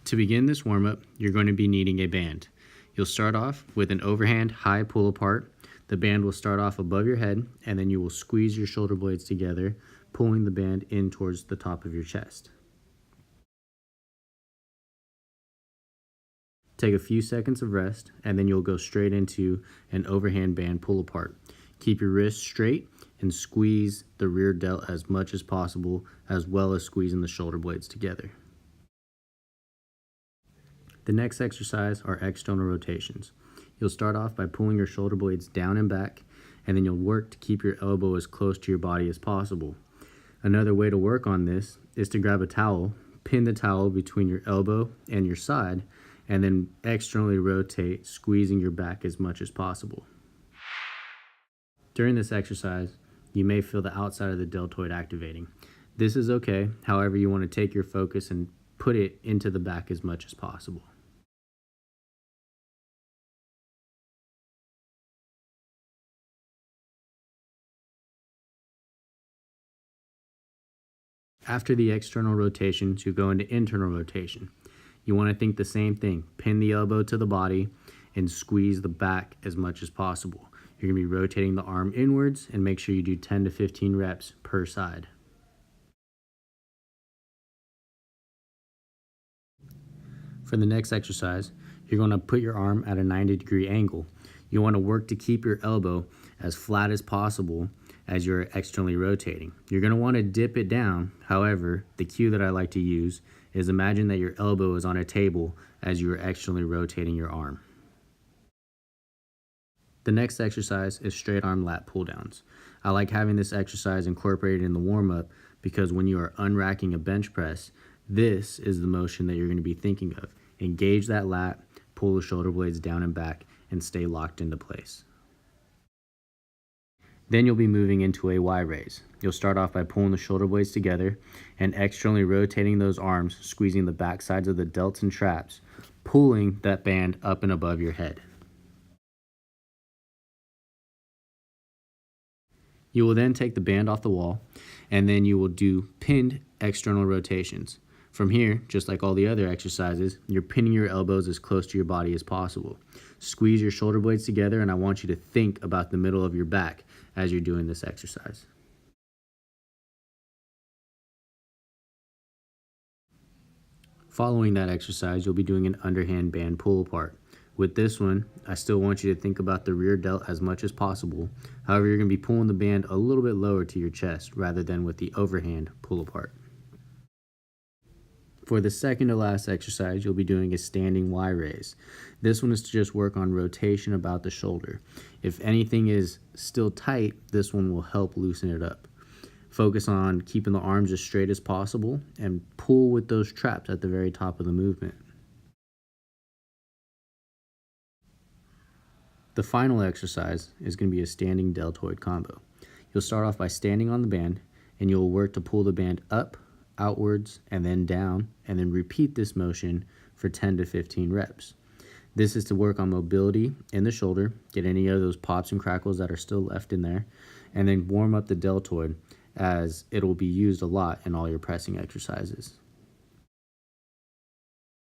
To begin this warm-up, you're going to be needing a band. You'll start off with an overhand high pull apart. The band will start off above your head, and then you will squeeze your shoulder blades together, pulling the band in towards the top of your chest. Take a few seconds of rest, and then you'll go straight into an overhand band pull apart. Keep your wrists straight and squeeze the rear delt as much as possible, as well as squeezing the shoulder blades together. The next exercise are external rotations. You'll start off by pulling your shoulder blades down and back, and then you'll work to keep your elbow as close to your body as possible. Another way to work on this is to grab a towel, pin the towel between your elbow and your side, and then externally rotate, squeezing your back as much as possible. During this exercise, you may feel the outside of the deltoid activating. This is okay, however, you want to take your focus and put it into the back as much as possible. After the external rotations, you go into internal rotation. You want to think the same thing. Pin the elbow to the body and squeeze the back as much as possible. You're going to be rotating the arm inwards, and make sure you do 10 to 15 reps per side. For the next exercise, you're going to put your arm at a 90-degree angle. You want to work to keep your elbow as flat as possible as you're externally rotating. You're going to want to dip it down. However, the cue that I like to use is imagine that your elbow is on a table as you are externally rotating your arm. The next exercise is straight arm lat pull downs. I like having this exercise incorporated in the warm-up because when you are unracking a bench press, this is the motion that you're going to be thinking of. Engage that lat, pull the shoulder blades down and back, and stay locked into place. Then you'll be moving into a Y raise. You'll start off by pulling the shoulder blades together and externally rotating those arms, squeezing the back sides of the delts and traps, pulling that band up and above your head. You will then take the band off the wall, and then you will do pinned external rotations. From here, just like all the other exercises, you're pinning your elbows as close to your body as possible. Squeeze your shoulder blades together, and I want you to think about the middle of your back as you're doing this exercise. Following that exercise, you'll be doing an underhand band pull apart. With this one, I still want you to think about the rear delt as much as possible. However, you're going to be pulling the band a little bit lower to your chest rather than with the overhand pull apart. For the second to last exercise, you'll be doing a standing Y raise. This one is to just work on rotation about the shoulder. If anything is still tight, this one will help loosen it up. Focus on keeping the arms as straight as possible and pull with those traps at the very top of the movement. The final exercise is going to be a standing deltoid combo. You'll start off by standing on the band, and you'll work to pull the band up, outwards, and then down, and then repeat this motion for 10 to 15 reps. This is to work on mobility in the shoulder, get any of those pops and crackles that are still left in there, and then warm up the deltoid as it will be used a lot in all your pressing exercises.